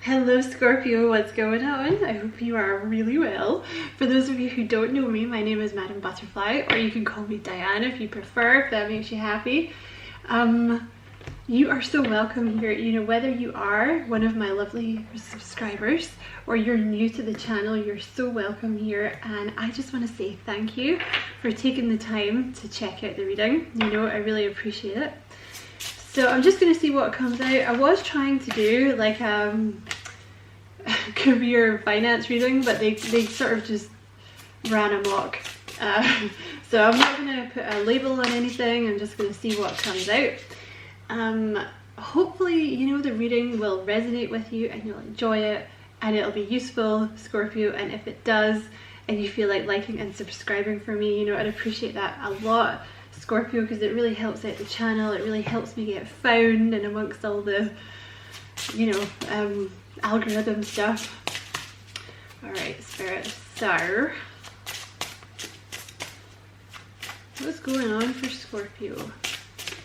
Hello Scorpio, what's going on? I hope you are really well. For those of you who don't know me, my name is Madam Butterfly, or you can call me Diane if you prefer, if that makes you happy. You are so welcome here. You know, whether you are one of my lovely subscribers or you're new to the channel, you're so welcome here, and I just want to say thank you for taking the time to check out the reading. You know, I really appreciate it. So I'm just going to see what comes out. I was trying to do like career finance reading, but they sort of just ran amok. So I'm not going to put a label on anything. I'm just going to see what comes out. Hopefully, you know, the reading will resonate with you and you'll enjoy it and it'll be useful, Scorpio. And if it does and you feel like liking and subscribing for me, you know, I'd appreciate that a lot, Scorpio, because it really helps out the channel. It really helps me get found and amongst all the, you know, algorithm stuff. Alright, Spirit, so what's going on for Scorpio?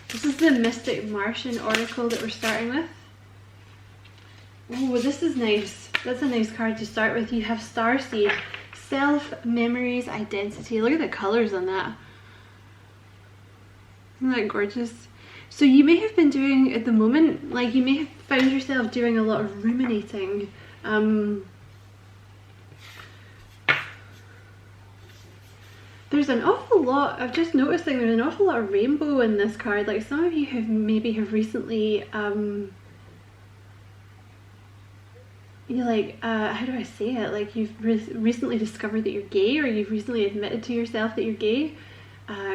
This is the Mystic Martian oracle that we're starting with. Oh, this is nice. That's a nice card to start with. You have Starseed, self, memories, identity. Look at the colours on that. Isn't that gorgeous? So you may have been doing, at the moment, like you may have found yourself doing a lot of ruminating. There's an awful lot, I'm just noticing there's an awful lot of rainbow in this card. Like some of you have maybe recently, you like, how do I say it? Like you've recently discovered that you're gay, or you've recently admitted to yourself that you're gay.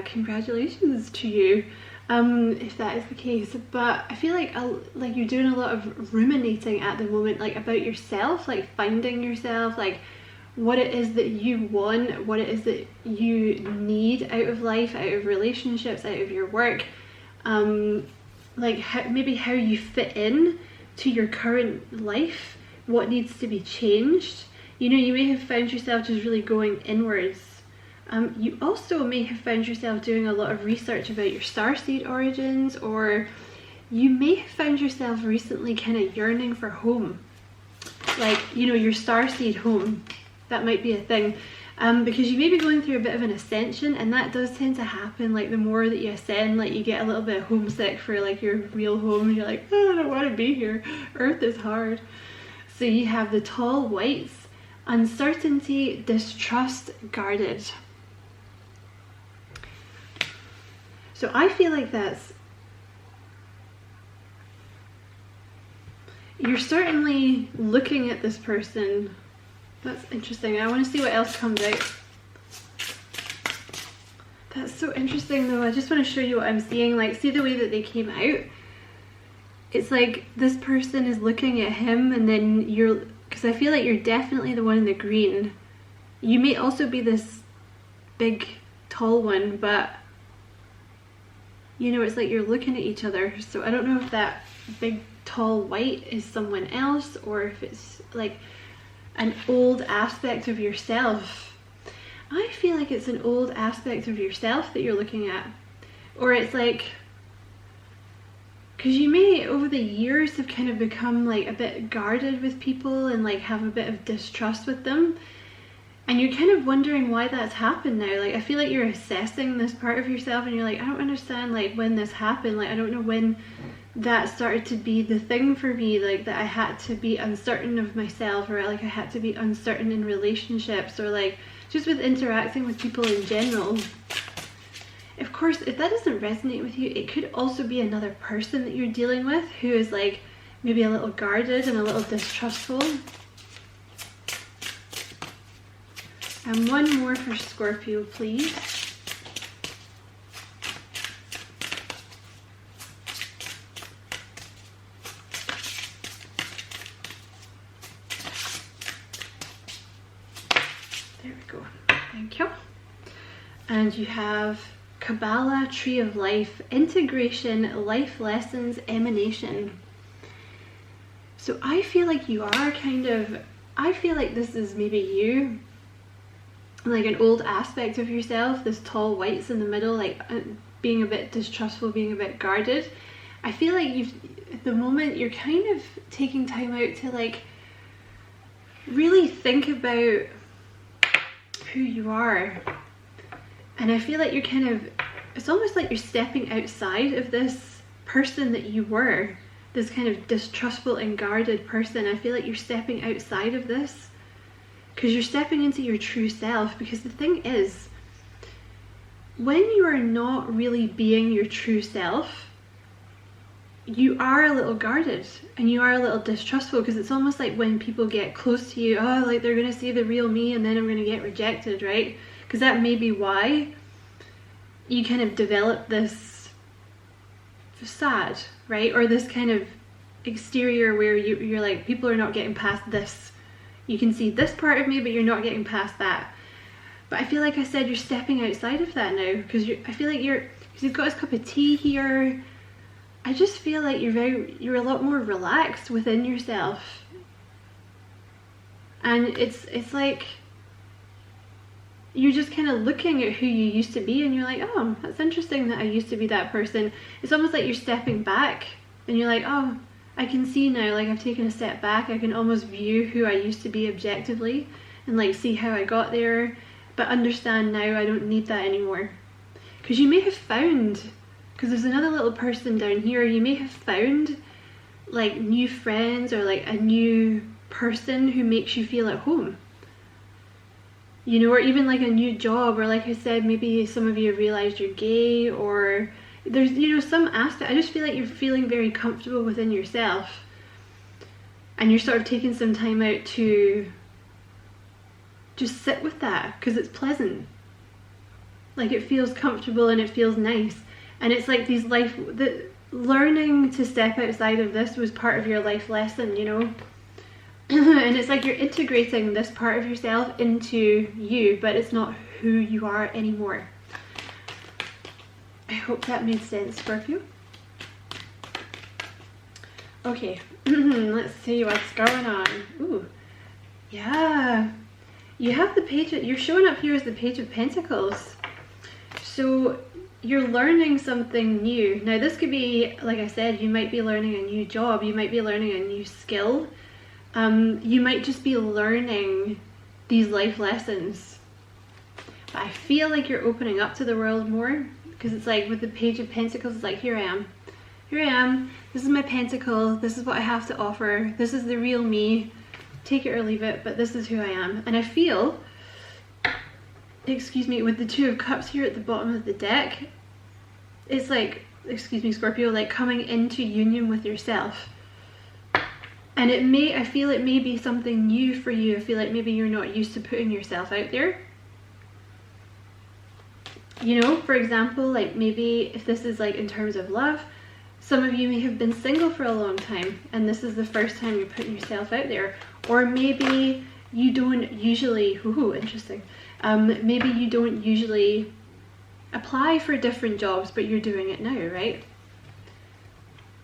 Congratulations to you, if that is the case. But I feel like you're doing a lot of ruminating at the moment, like about yourself, like finding yourself, like what it is that you want, what it is that you need out of life, out of relationships, out of your work, like maybe how you fit in to your current life, what needs to be changed. You know, you may have found yourself just really going inwards. You also may have found yourself doing a lot of research about your starseed origins, or you may have found yourself recently kind of yearning for home, like, you know, your starseed home. That might be a thing, because you may be going through a bit of an ascension, and that does tend to happen. Like the more that you ascend, like you get a little bit homesick for like your real home. You're like, oh, I don't want to be here. Earth is hard. So you have the tall whites, uncertainty, distrust, guarded. So I feel like you're certainly looking at this person. That's interesting. I want to see what else comes out. That's so interesting though. I just want to show you what I'm seeing. Like, see the way that they came out? It's like this person is looking at him, and then you're, because I feel like you're definitely the one in the green. You may also be this big tall one, but you know, it's like you're looking at each other. So I don't know if that big tall white is someone else, or if it's like an old aspect of yourself. I feel like it's an old aspect of yourself that you're looking at. Or it's like, because you may over the years have kind of become like a bit guarded with people and like have a bit of distrust with them, and you're kind of wondering why that's happened now. Like I feel like you're assessing this part of yourself and you're like, I don't understand like when this happened. Like I don't know when that started to be the thing for me, like that I had to be uncertain of myself, or like I had to be uncertain in relationships, or like just with interacting with people in general. Of course, if that doesn't resonate with you, it could also be another person that you're dealing with who is like maybe a little guarded and a little distrustful. And one more for Scorpio, please. There we go. Thank you. And you have Kabbalah, Tree of Life, Integration, Life Lessons, Emanation. So I feel like you are kind of, I feel like this is maybe you, like an old aspect of yourself, this tall whites in the middle, like being a bit distrustful, being a bit guarded. I feel like at the moment you're kind of taking time out to like really think about who you are. And I feel like you're kind of, it's almost like you're stepping outside of this person that you were, this kind of distrustful and guarded person. I feel like you're stepping outside of this because you're stepping into your true self. Because the thing is, when you are not really being your true self, you are a little guarded and you are a little distrustful, because it's almost like when people get close to you, oh, like they're going to see the real me and then I'm going to get rejected, right? Because that may be why you kind of develop this facade, right? Or this kind of exterior where you're like, people are not getting past this. You can see this part of me, but you're not getting past that. But I feel like I said, you're stepping outside of that now, because I feel like because you've got this cup of tea here. I just feel like you're a lot more relaxed within yourself. And it's like you're just kind of looking at who you used to be and you're like, oh, that's interesting that I used to be that person. It's almost like you're stepping back and you're like, oh, I can see now, like I've taken a step back. I can almost view who I used to be objectively and like see how I got there, but understand now I don't need that anymore. Because you may have found, because there's another little person down here, you may have found like new friends or like a new person who makes you feel at home. You know, or even like a new job, or like I said, maybe some of you have realized you're gay, or there's, you know, some aspect. I just feel like you're feeling very comfortable within yourself and you're sort of taking some time out to just sit with that because it's pleasant. Like it feels comfortable and it feels nice. And it's like these learning to step outside of this was part of your life lesson, you know. And it's like you're integrating this part of yourself into you, but it's not who you are anymore. I hope that made sense, Scorpio. Okay, let's see what's going on. Ooh, yeah. You have the page, you're showing up here as the Page of Pentacles. So you're learning something new. Now this could be, like I said, you might be learning a new job, you might be learning a new skill. You might just be learning these life lessons. But I feel like you're opening up to the world more, because it's like with the Page of Pentacles, it's like, here I am. Here I am. This is my pentacle. This is what I have to offer. This is the real me. Take it or leave it, but this is who I am. And I feel, excuse me, with the Two of Cups here at the bottom of the deck, it's like, excuse me, Scorpio, like coming into union with yourself. And I feel it may be something new for you. I feel like maybe you're not used to putting yourself out there. You know, for example, like maybe if this is like in terms of love, some of you may have been single for a long time and this is the first time you're putting yourself out there. Or maybe you don't usually, ooh, interesting. Maybe you don't usually apply for different jobs, but you're doing it now, right?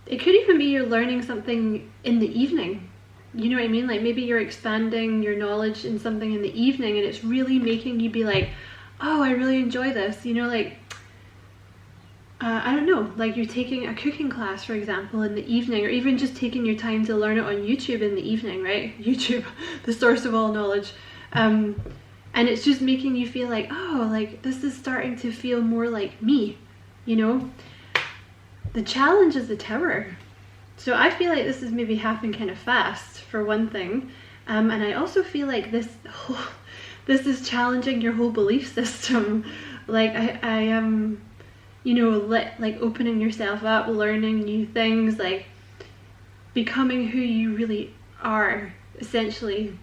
It could even be you're learning something in the evening. You know what I mean? Like maybe you're expanding your knowledge in something in the evening and it's really making you be like, oh, I really enjoy this. You know, like, I don't know, like you're taking a cooking class, for example, in the evening, or even just taking your time to learn it on YouTube in the evening, right? YouTube, the source of all knowledge. And it's just making you feel like, oh, like this is starting to feel more like me, you know? The challenge is the Tower. So I feel like this is maybe happening kind of fast, for one thing. And I also feel like this is challenging your whole belief system. Like I am, you know, like opening yourself up, learning new things, like becoming who you really are, essentially.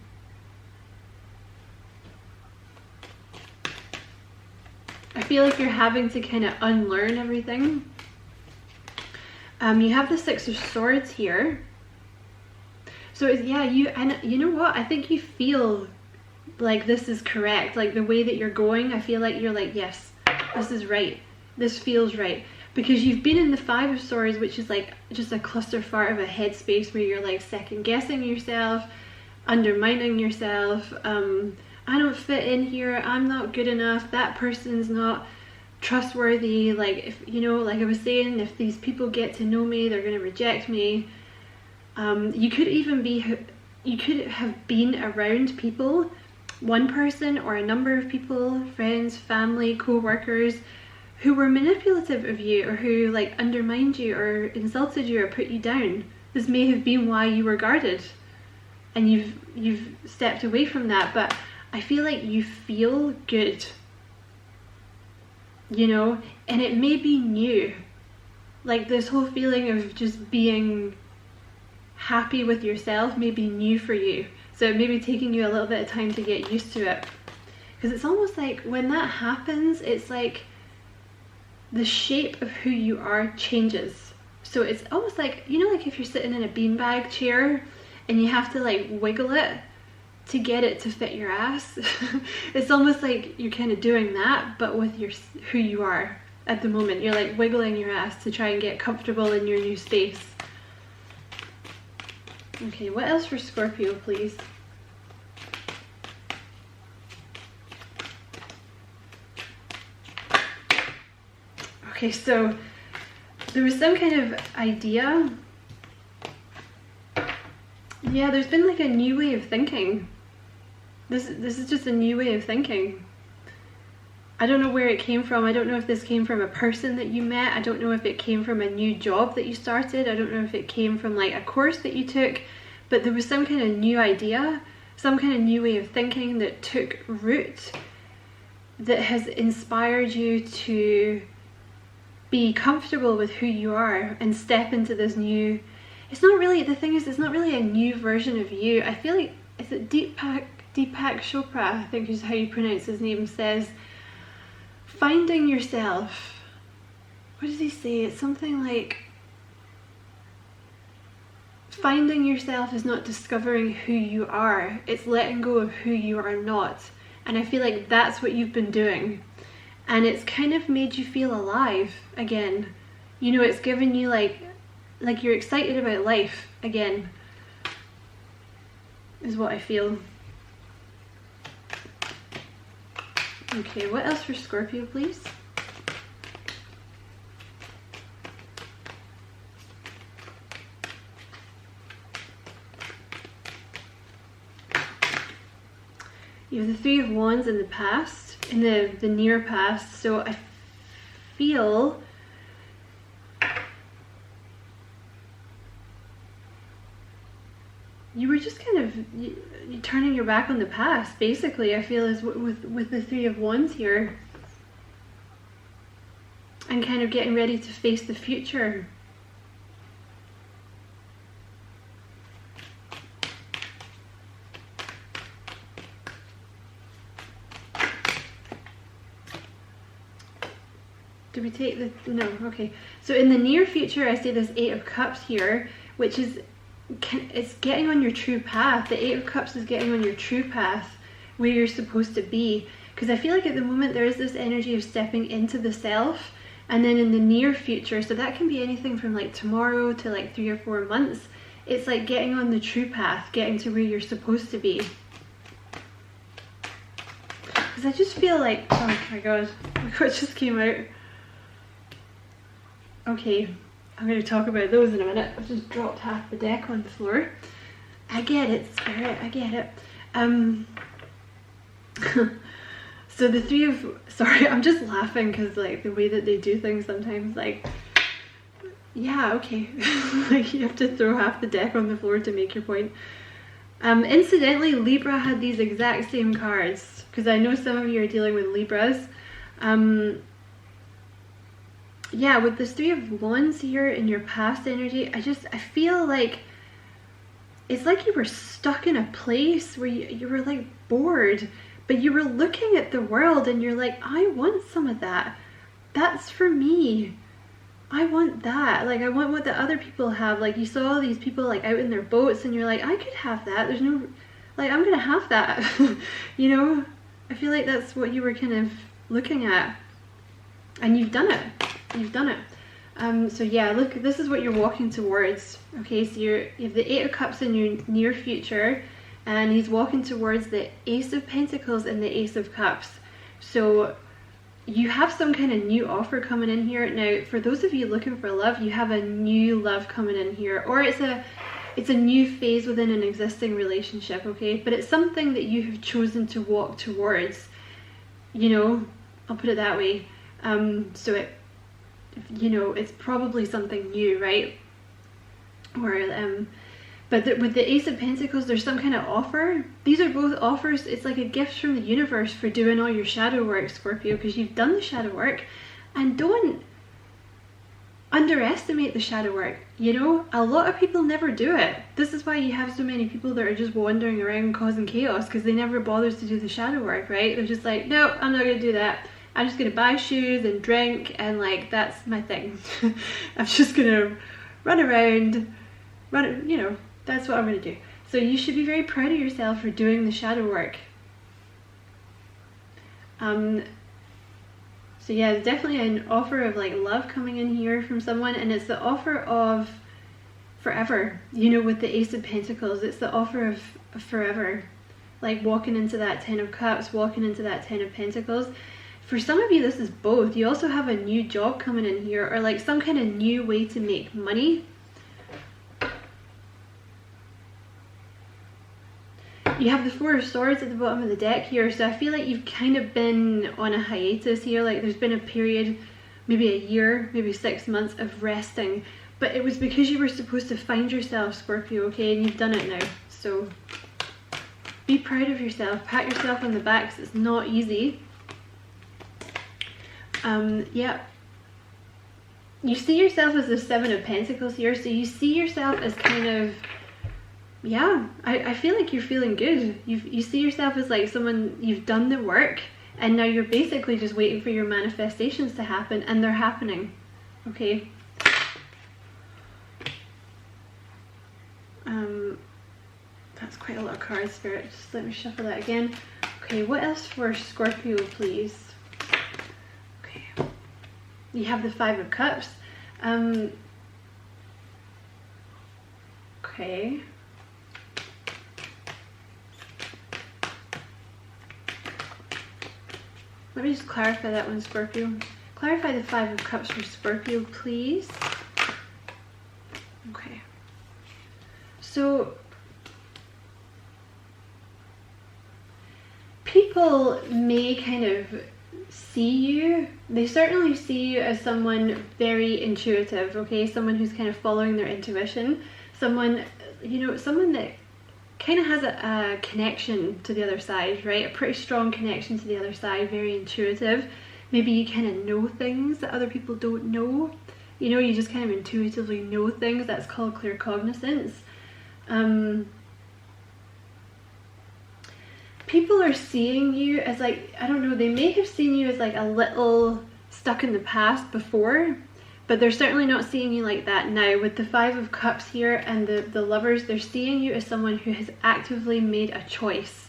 I feel like you're having to kind of unlearn everything. You have the Six of Swords here. So yeah, you know what? I think you feel like this is correct. Like the way that you're going, I feel like you're like, yes, this is right. This feels right. Because you've been in the Five of Swords, which is like just a cluster fart of a headspace where you're like second guessing yourself, undermining yourself. I don't fit in here. I'm not good enough. That person's not trustworthy. Like, if you know, like I was saying, if these people get to know me, they're going to reject me. You could even be you could have been around people, one person or a number of people, friends, family, co-workers, who were manipulative of you, or who like undermined you or insulted you or put you down. This may have been why you were guarded, and you've stepped away from that, but I feel like you feel good, you know, and it may be new. Like this whole feeling of just being happy with yourself may be new for you. So it may be taking you a little bit of time to get used to it. Because it's almost like when that happens, it's like the shape of who you are changes. So it's almost like, you know, like if you're sitting in a beanbag chair and you have to like wiggle it to get it to fit your ass. It's almost like you're kind of doing that, but with your who you are at the moment. You're like wiggling your ass to try and get comfortable in your new space. Okay, what else for Scorpio, please? Okay, so there was some kind of idea. Yeah, there's been like a new way of thinking. This is just a new way of thinking. I don't know where it came from. I don't know if this came from a person that you met. I don't know if it came from a new job that you started. I don't know if it came from like a course that you took, but there was some kind of new idea, some kind of new way of thinking that took root, that has inspired you to be comfortable with who you are and step into this new. It's not really, the thing is, it's not really a new version of you. I feel like, is it Deepak Chopra, I think is how you pronounce his name, says, finding yourself. What does he say? It's something like, finding yourself is not discovering who you are, it's letting go of who you are not. And I feel like that's what you've been doing. And it's kind of made you feel alive again. You know, it's given you like you're excited about life again, is what I feel. Okay, what else for Scorpio, please? You have the Three of Wands in the past, in the near past. So I feel you were just kind of you turning your back on the past, basically. I feel is with the Three of Wands here, and kind of getting ready to face the future. Did we take the, no, okay. So in the near future, I see this Eight of Cups here, which is, it's getting on your true path. The Eight of Cups is getting on your true path, where you're supposed to be. Because I feel like at the moment there is this energy of stepping into the self, and then in the near future, so that can be anything from like tomorrow to like 3 or 4 months, it's like getting on the true path, getting to where you're supposed to be. Because I just feel like, oh my god, look what just came out. Okay, I'm going to talk about those in a minute. I've just dropped half the deck on the floor. I get it, Spirit, I get it. So the Three of, sorry, I'm just laughing because like the way that they do things sometimes, like, yeah, okay. Like you have to throw half the deck on the floor to make your point. Incidentally, Libra had these exact same cards, because I know some of you are dealing with Libras. Yeah, with this Three of Wands here in your past energy, I feel like it's like you were stuck in a place where you were like bored, but you were looking at the world and you're like, I want some of that. That's for me. I want that. Like, I want what the other people have. Like, you saw all these people like out in their boats and you're like, I could have that. There's no, like, I'm gonna have that. You know, I feel like that's what you were kind of looking at, and you've done it. You've done it. So yeah, look, this is what you're walking towards. Okay, so you have the Eight of Cups in your near future, and he's walking towards the Ace of Pentacles and the Ace of Cups. So you have some kind of new offer coming in here. Now, for those of you looking for love, you have a new love coming in here, or it's it's a new phase within an existing relationship, okay? But it's something that you have chosen to walk towards, you know, I'll put it that way. So it, you know, it's probably something new, right? Or but with the Ace of Pentacles, there's some kind of offer. These are both offers. It's like a gift from the universe for doing all your shadow work, Scorpio, because you've done the shadow work. And don't underestimate the shadow work. You know, a lot of people never do it. This is why you have so many people that are just wandering around causing chaos, because they never bother to do the shadow work, right? They're just like, no, I'm not gonna do that. I'm just gonna buy shoes and drink, and like, that's my thing. I'm just gonna run around, you know, that's what I'm gonna do. So you should be very proud of yourself for doing the shadow work. So yeah, there's definitely an offer of like love coming in here from someone, and it's the offer of forever. You know, with the Ace of Pentacles, it's the offer of forever. Like walking into that 10 of Cups, walking into that 10 of Pentacles. For some of you, this is both. You also have a new job coming in here, or like some kind of new way to make money. You have the Four of Swords at the bottom of the deck here, so I feel like you've kind of been on a hiatus here. Like there's been a period, maybe a year, maybe 6 months of resting, but it was because you were supposed to find yourself, Scorpio, okay, and you've done it now. So be proud of yourself, pat yourself on the back, 'cause it's not easy. Yeah, you see yourself as the Seven of Pentacles here, so you see yourself as kind of, yeah, I feel like you're feeling good. You see yourself as like someone, you've done the work, and now you're basically just waiting for your manifestations to happen, and they're happening, okay? That's quite a lot of cards, Spirit. Just let me shuffle that again. Okay, what else for Scorpio, please? Okay, you have the Five of Cups. Okay. Let me just clarify that one, Scorpio. Clarify the Five of Cups for Scorpio, please. Okay. So, people may kind of see you. They certainly see you as someone very intuitive, okay? Someone who's kind of following their intuition. Someone, you know, someone that kind of has a connection to the other side, right? A pretty strong connection to the other side, very intuitive. Maybe you kind of know things that other people don't know. You know, you just kind of intuitively know things. That's called claircognizance. People are seeing you as like, I don't know, they may have seen you as like a little stuck in the past before, but they're certainly not seeing you like that now. With the Five of Cups here and the Lovers, they're seeing you as someone who has actively made a choice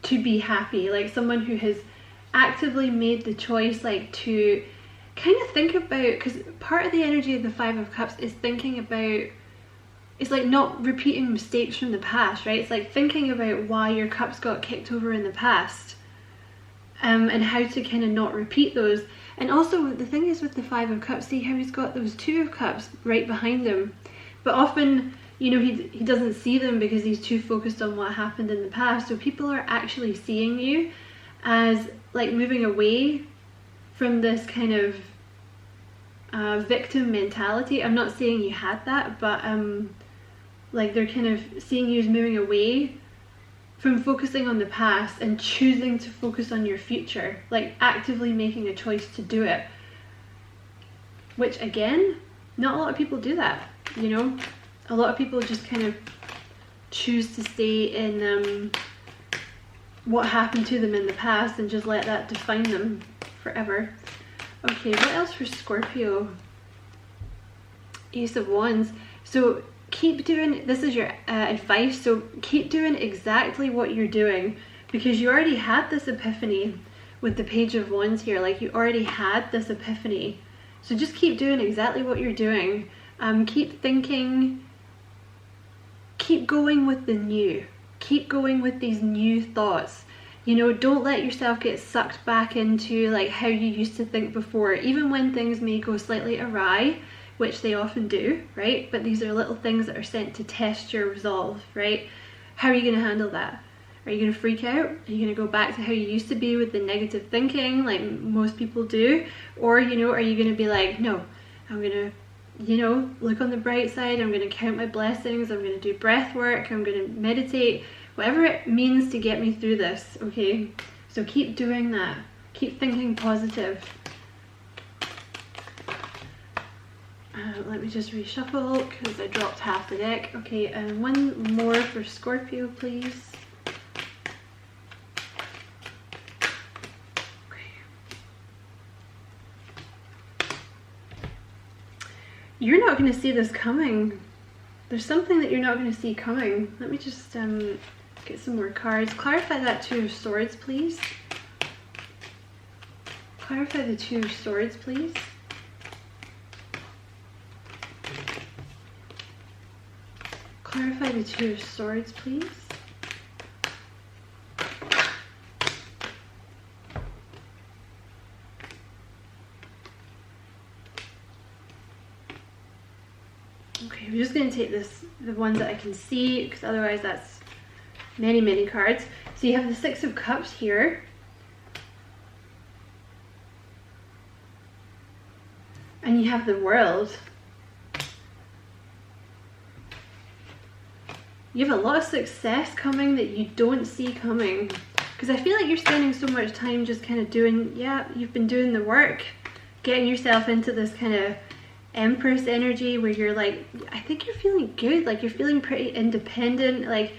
to be happy. Like someone who has actively made the choice, like to kind of think about, because part of the energy of the Five of Cups is thinking about, it's like not repeating mistakes from the past, right? It's like thinking about why your cups got kicked over in the past, and how to kind of not repeat those. And also the thing is with the Five of Cups, see how he's got those Two of Cups right behind him, but often, you know, he doesn't see them because he's too focused on what happened in the past. So people are actually seeing you as like moving away from this kind of victim mentality. I'm not saying you had that, but like they're kind of seeing you as moving away from focusing on the past and choosing to focus on your future, like actively making a choice to do it. Which again, not a lot of people do that, you know? A lot of people just kind of choose to stay in what happened to them in the past and just let that define them forever. Okay, what else for Scorpio? Ace of Wands. So keep doing, this is your advice, so keep doing exactly what you're doing, because you already had this epiphany with the Page of Wands here. Like you already had this epiphany, so just keep doing exactly what you're doing. Keep thinking, keep going with the new, keep going with these new thoughts. You know, don't let yourself get sucked back into like how you used to think before. Even when things may go slightly awry, which they often do, right? But these are little things that are sent to test your resolve, right? How are you going to handle that? Are you going to freak out? Are you going to go back to how you used to be with the negative thinking like most people do? Or, you know, are you going to be like, no, I'm going to, you know, look on the bright side, I'm going to count my blessings, I'm going to do breath work, I'm going to meditate, whatever it means to get me through this, okay? So keep doing that. Keep thinking positive. Let me just reshuffle because I dropped half the deck. Okay, and one more for Scorpio, please. Okay. You're not going to see this coming. There's something that you're not going to see coming. Let me just get some more cards. Clarify that Two of Swords, please. Clarify the Two of Swords, please. Clarify the Two of Swords, please. Okay, I'm just going to take the ones that I can see, because otherwise that's many, many cards. So you have the Six of Cups here. And you have the World. You have a lot of success coming that you don't see coming. Because I feel like you're spending so much time just kind of doing, yeah, you've been doing the work. Getting yourself into this kind of Empress energy where you're like, I think you're feeling good. Like you're feeling pretty independent. Like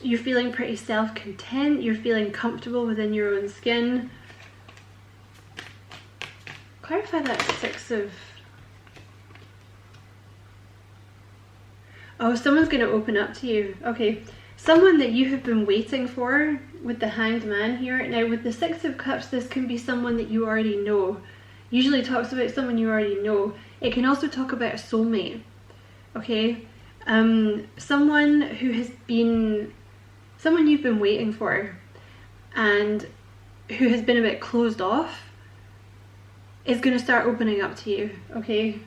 you're feeling pretty self-content. You're feeling comfortable within your own skin. Clarify that Six of... Oh, someone's going to open up to you. Okay, someone that you have been waiting for with the Hanged Man here. Now with the Six of Cups, this can be someone that you already know. Usually talks about someone you already know. It can also talk about a soulmate. Okay, someone who has been, someone you've been waiting for and who has been a bit closed off is going to start opening up to you, okay?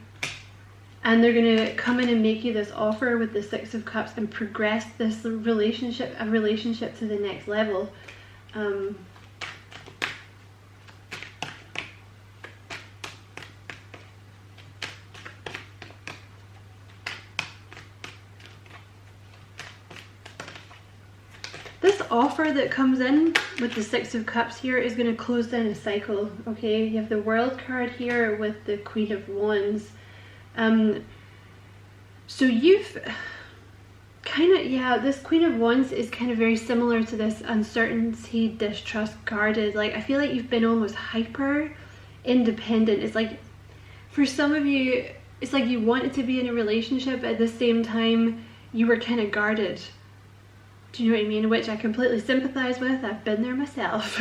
And they're going to come in and make you this offer with the Six of Cups and progress this relationship, a relationship to the next level. This offer that comes in with the Six of Cups here is going to close down a cycle, okay? You have the World card here with the Queen of Wands. So you've kind of, yeah, this Queen of Wands is kind of very similar to this uncertainty, distrust, guarded. Like, I feel like you've been almost hyper independent. It's like, for some of you, it's like you wanted to be in a relationship, but at the same time, you were kind of guarded. Do you know what I mean? Which I completely sympathize with. I've been there myself.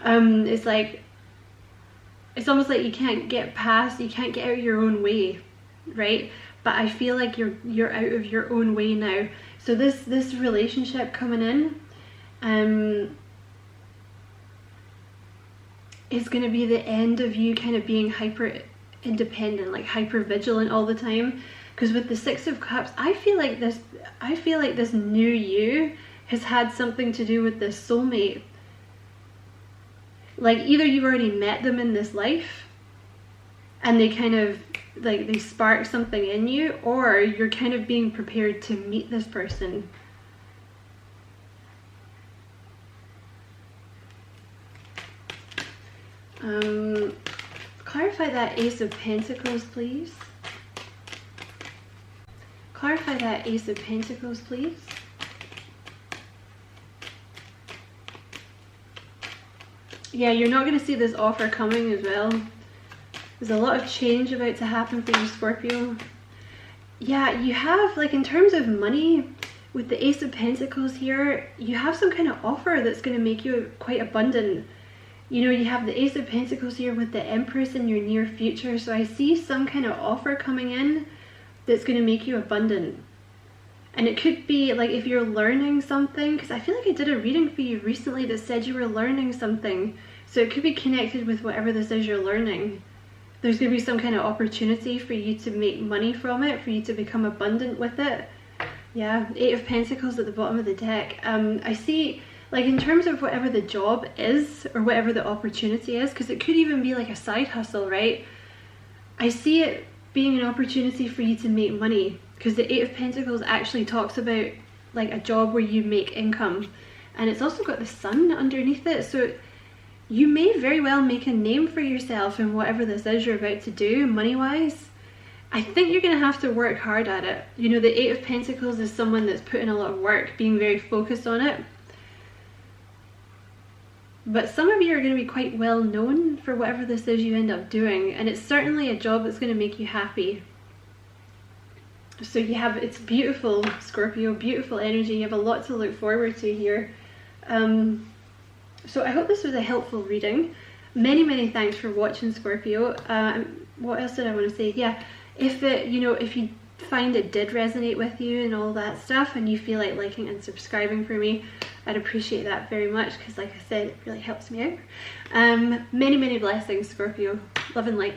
It's like, it's almost like you can't get past, you can't get out of your own way, right? But I feel like you're out of your own way now. So this relationship coming in is going to be the end of you kind of being hyper independent, like hyper vigilant all the time. Because with the Six of Cups, I feel like this new you has had something to do with this soulmate. Like either you've already met them in this life and they kind of like they spark something in you, or you're kind of being prepared to meet this person. Clarify that Ace of Pentacles, please. Clarify that Ace of Pentacles, please. Yeah, you're not going to see this offer coming as well. There's a lot of change about to happen for you, Scorpio. Yeah, you have, like, in terms of money, with the Ace of Pentacles here, you have some kind of offer that's going to make you quite abundant. You know, you have the Ace of Pentacles here with the Empress in your near future. So I see some kind of offer coming in that's going to make you abundant. And it could be like if you're learning something, because I feel like I did a reading for you recently that said you were learning something. So it could be connected with whatever this is you're learning. There's going to be some kind of opportunity for you to make money from it, for you to become abundant with it. Yeah, 8 of Pentacles at the bottom of the deck. I see, like, in terms of whatever the job is or whatever the opportunity is, because it could even be like a side hustle, right? I see it being an opportunity for you to make money, because the 8 of Pentacles actually talks about like a job where you make income, and it's also got the sun underneath it, so you may very well make a name for yourself in whatever this is you're about to do money wise. I think you're going to have to work hard at it. You know, the 8 of Pentacles is someone that's putting a lot of work, being very focused on it. But some of you are going to be quite well known for whatever this is you end up doing, and it's certainly a job that's going to make you happy. So you have, it's beautiful, Scorpio, beautiful energy. You have a lot to look forward to here. So I hope this was a helpful reading. Many thanks for watching, Scorpio. What else did I want to say? Yeah, if it, you know, if you find it did resonate with you and all that stuff, and you feel like liking and subscribing for me, I'd appreciate that very much, because like I said, it really helps me out. Many blessings, Scorpio. Love and light.